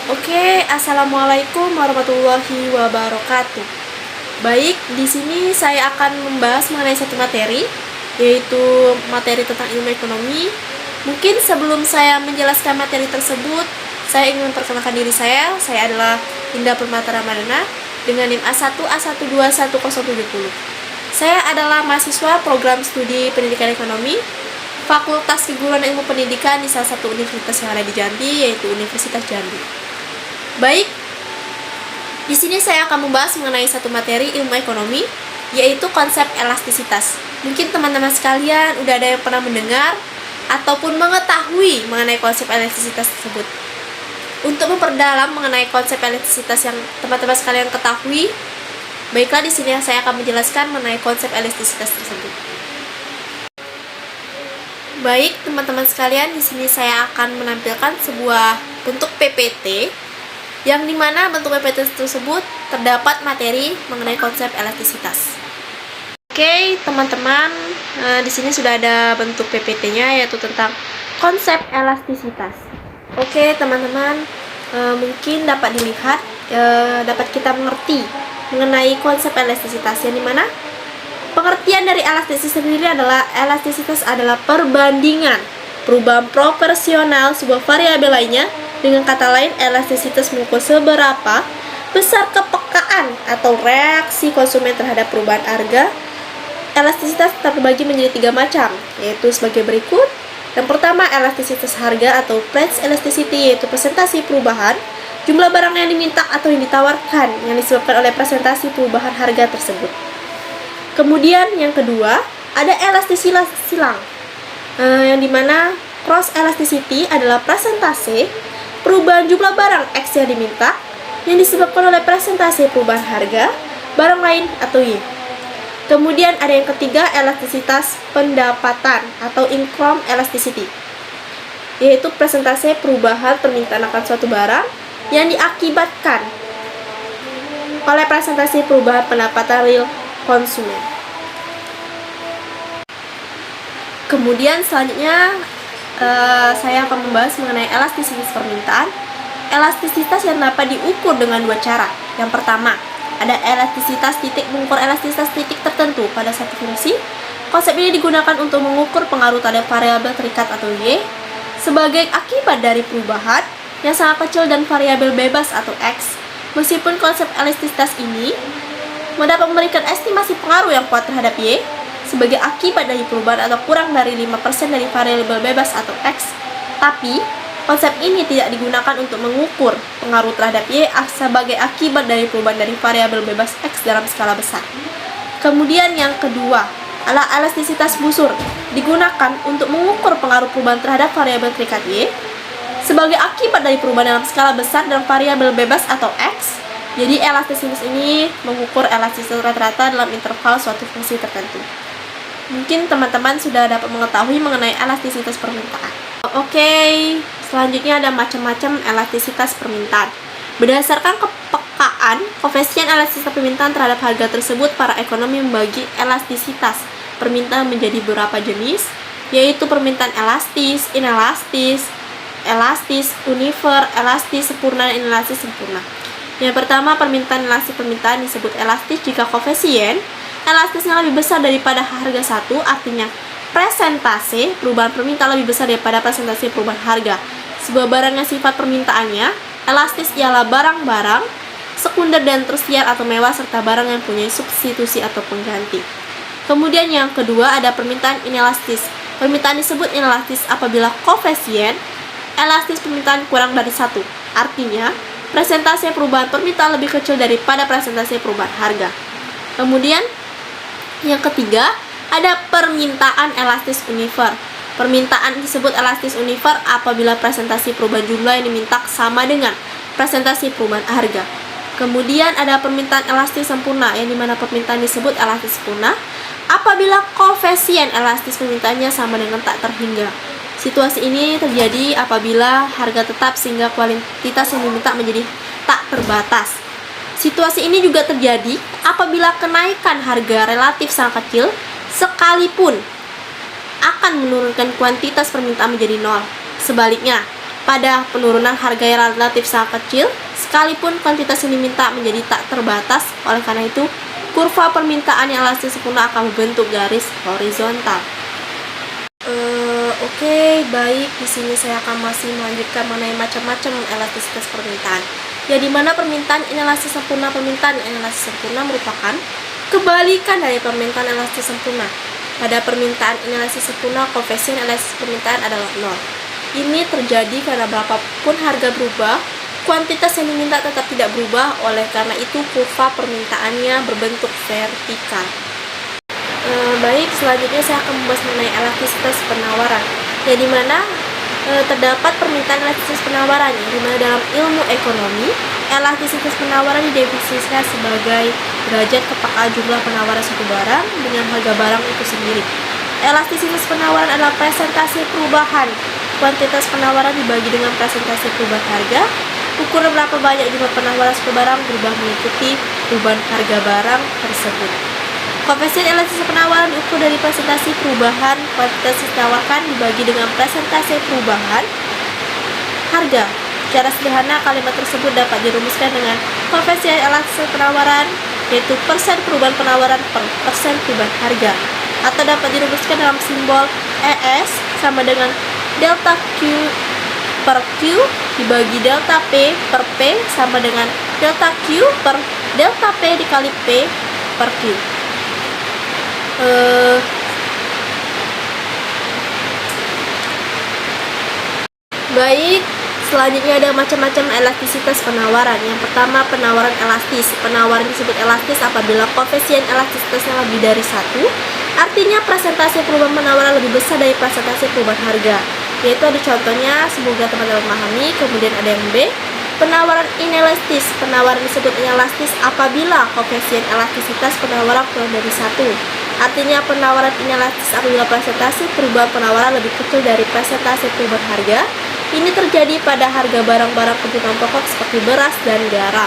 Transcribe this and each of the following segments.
Oke, assalamualaikum warahmatullahi wabarakatuh. Baik, di sini saya akan membahas mengenai satu materi, yaitu materi tentang ilmu ekonomi. Mungkin sebelum saya menjelaskan materi tersebut, saya ingin memperkenalkan diri saya. Saya adalah Indah Permata Ramadana dengan NIM A1A121070. Saya adalah mahasiswa program studi pendidikan ekonomi Fakultas Keguruan Ilmu Pendidikan di salah satu universitas yang ada di Jambi, yaitu Universitas Jambi. Baik, di sini saya akan membahas mengenai satu materi ilmu ekonomi, yaitu konsep elastisitas. Mungkin teman-teman sekalian udah ada yang pernah mendengar ataupun mengetahui mengenai konsep elastisitas tersebut. Untuk memperdalam mengenai konsep elastisitas yang teman-teman sekalian ketahui, baiklah di sini saya akan menjelaskan mengenai konsep elastisitas tersebut. Baik, teman-teman sekalian, di sini saya akan menampilkan sebuah bentuk PPT yang dimana bentuk PPT tersebut terdapat materi mengenai konsep elastisitas. Oke, teman-teman, di sini sudah ada bentuk PPT-nya, yaitu tentang konsep elastisitas. Oke, teman-teman, mungkin dapat dilihat, dapat kita mengerti mengenai konsep elastisitas, yang dimana pengertian dari elastisitas sendiri adalah elastisitas adalah perbandingan perubahan proporsional sebuah variabel lainnya. Dengan kata lain, elastisitas mengukur seberapa besar kepekaan atau reaksi konsumen terhadap perubahan harga. Elastisitas terbagi menjadi 3 macam, yaitu sebagai berikut. Yang pertama, elastisitas harga atau price elasticity, yaitu presentasi perubahan jumlah barang yang diminta atau yang ditawarkan yang disebabkan oleh presentasi perubahan harga tersebut. Kemudian yang kedua, ada elastisitas silang, yang dimana cross elasticity adalah presentase perubahan jumlah barang X yang diminta yang disebabkan oleh presentase perubahan harga barang lain atau Y. Kemudian ada yang ketiga, elastisitas pendapatan atau income elasticity, yaitu presentase perubahan permintaan akan suatu barang yang diakibatkan oleh presentasi perubahan pendapatan real konsumen. Kemudian selanjutnya saya akan membahas mengenai elastisitas permintaan. Elastisitas yang dapat diukur dengan 2 cara. Yang pertama, ada elastisitas titik, mengukur elastisitas titik tertentu pada satu fungsi. Konsep ini digunakan untuk mengukur pengaruh terhadap variabel terikat atau Y sebagai akibat dari perubahan yang sangat kecil dan variabel bebas atau X. Meskipun konsep elastisitas ini dapat memberikan estimasi pengaruh yang kuat terhadap Y sebagai akibat dari perubahan atau kurang dari 5% dari variabel bebas atau X, tapi konsep ini tidak digunakan untuk mengukur pengaruh terhadap Y sebagai akibat dari perubahan dari variabel bebas X dalam skala besar. Kemudian yang kedua adalah elastisitas busur, digunakan untuk mengukur pengaruh perubahan terhadap variabel terikat Y sebagai akibat dari perubahan dalam skala besar dan variabel bebas atau X. Jadi elastisitas ini mengukur elastisitas rata-rata dalam interval suatu fungsi tertentu. Mungkin teman-teman sudah dapat mengetahui mengenai elastisitas permintaan. Oke, selanjutnya ada macam-macam elastisitas permintaan. Berdasarkan kepekaan koefisien elastisitas permintaan terhadap harga tersebut, para ekonomi membagi elastisitas permintaan menjadi beberapa jenis, yaitu permintaan elastis, inelastis, elastis, univer, elastis sempurna, dan inelastis sempurna. Yang pertama, permintaan elastis permintaan disebut elastis jika koefisien elastisnya lebih besar daripada harga 1, artinya presentase perubahan permintaan lebih besar daripada presentase perubahan harga. Sebuah barang yang sifat permintaannya elastis ialah barang-barang sekunder dan tersier atau mewah serta barang yang punya substitusi atau pengganti. Kemudian yang kedua ada permintaan inelastis. Permintaan disebut inelastis apabila koefisien elastis permintaan kurang dari 1, artinya presentase perubahan permintaan lebih kecil daripada presentase perubahan harga. Kemudian yang ketiga ada permintaan elastis univer. Permintaan disebut elastis univer apabila presentasi perubahan jumlah yang diminta sama dengan presentasi perubahan harga. Kemudian ada permintaan elastis sempurna, yang dimana permintaan disebut elastis sempurna apabila koefisien elastis permintaannya sama dengan tak terhingga. Situasi ini terjadi apabila harga tetap sehingga kuantitas yang diminta menjadi tak terbatas. Situasi ini juga terjadi apabila kenaikan harga relatif sangat kecil sekalipun akan menurunkan kuantitas permintaan menjadi 0. Sebaliknya, pada penurunan harga yang relatif sangat kecil, sekalipun kuantitas yang diminta menjadi tak terbatas. Oleh karena itu, kurva permintaan yang elastis sempurna akan membentuk garis horizontal. Oke, baik. Di sini saya akan masih melanjutkan mengenai macam-macam elastisitas permintaan. Ya, di mana permintaan inelastis sempurna, permintaan inelastis sempurna merupakan kebalikan dari permintaan elastis sempurna. Pada permintaan inelastis sempurna, koefisien elastis permintaan adalah 0. Ini terjadi karena berapapun harga berubah, kuantitas yang diminta tetap tidak berubah. Oleh karena itu, kurva permintaannya berbentuk vertikal. Baik, selanjutnya saya akan membahas mengenai elastisitas penawaran, ya dimana terdapat permintaan elastisitas penawaran, ya dimana dalam ilmu ekonomi elastisitas penawaran didefinisikan sebagai derajat kepekaan jumlah penawaran suatu barang dengan harga barang itu sendiri. Elastisitas penawaran adalah presentasi perubahan kuantitas penawaran dibagi dengan presentasi perubahan harga. Ukuran berapa banyak jumlah penawaran suatu barang berubah mengikuti perubahan harga barang tersebut. Koefisien elastisitas penawaran diukur dari presentasi perubahan kuantitas ditawarkan dibagi dengan presentasi perubahan harga. Secara sederhana, kalimat tersebut dapat dirumuskan dengan koefisien elastisitas penawaran, yaitu persen perubahan penawaran per persen perubahan harga, atau dapat dirumuskan dalam simbol ES sama dengan delta Q per Q dibagi delta P per P sama dengan delta Q per delta P dikali P per Q. Baik, selanjutnya ada macam-macam elastisitas penawaran. Yang pertama, penawaran elastis. Penawaran disebut elastis apabila koefisien elastisitasnya lebih dari 1, artinya presentasi perubahan penawaran lebih besar dari presentasi perubahan harga. Yaitu ada contohnya, semoga teman-teman memahami. Kemudian ada yang B, penawaran inelastis. Penawaran disebut inelastis apabila koefisien elastisitas penawaran kurang dari 1. Artinya penawaran inelastis apabila presentasi perubahan penawaran lebih kecil dari presentasi perubahan harga. Ini terjadi pada harga barang-barang kebutuhan pokok seperti beras dan garam.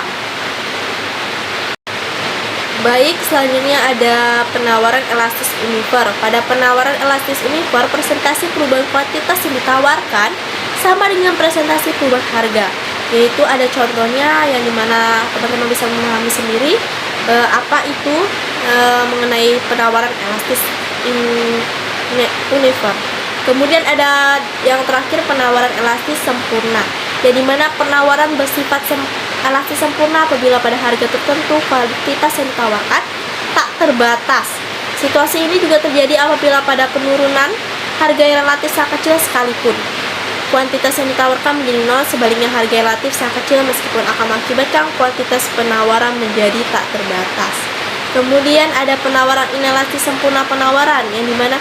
Baik, selanjutnya ada penawaran elastis univer. Pada penawaran elastis univer, presentasi perubahan kuantitas yang ditawarkan sama dengan presentasi perubahan harga. Yaitu ada contohnya yang dimana teman-teman bisa memahami sendiri apa itu mengenai penawaran elastis univer. Kemudian ada yang terakhir, penawaran elastis sempurna, ya dimana penawaran bersifat elastis sempurna apabila pada harga tertentu kuantitas yang ditawarkan tak terbatas. Situasi ini juga terjadi apabila pada penurunan harga yang relatif sangat kecil sekalipun kuantitas yang ditawarkan menjadi 0, sebaliknya harga yang relatif sangat kecil meskipun akan mengakibatkan kuantitas penawaran menjadi tak terbatas. Kemudian ada penawaran inelastis sempurna penawaran, yang dimana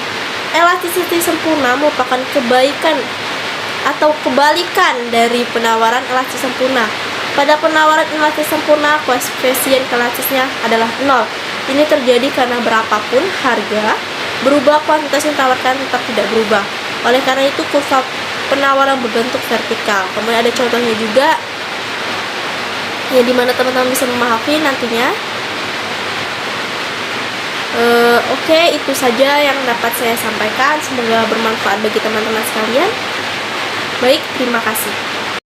elastisitas sempurna merupakan kebaikan atau kebalikan dari penawaran elastis sempurna. Pada penawaran elastis sempurna, koefisien elastisnya adalah 0. Ini terjadi karena berapapun harga berubah, kuantitas yang ditawarkan tetap tidak berubah. Oleh karena itu, kurva penawaran berbentuk vertikal. Kemudian ada contohnya juga, ya dimana teman-teman bisa memahami nantinya. Oke, itu saja yang dapat saya sampaikan. Semoga bermanfaat bagi teman-teman sekalian. Baik, terima kasih.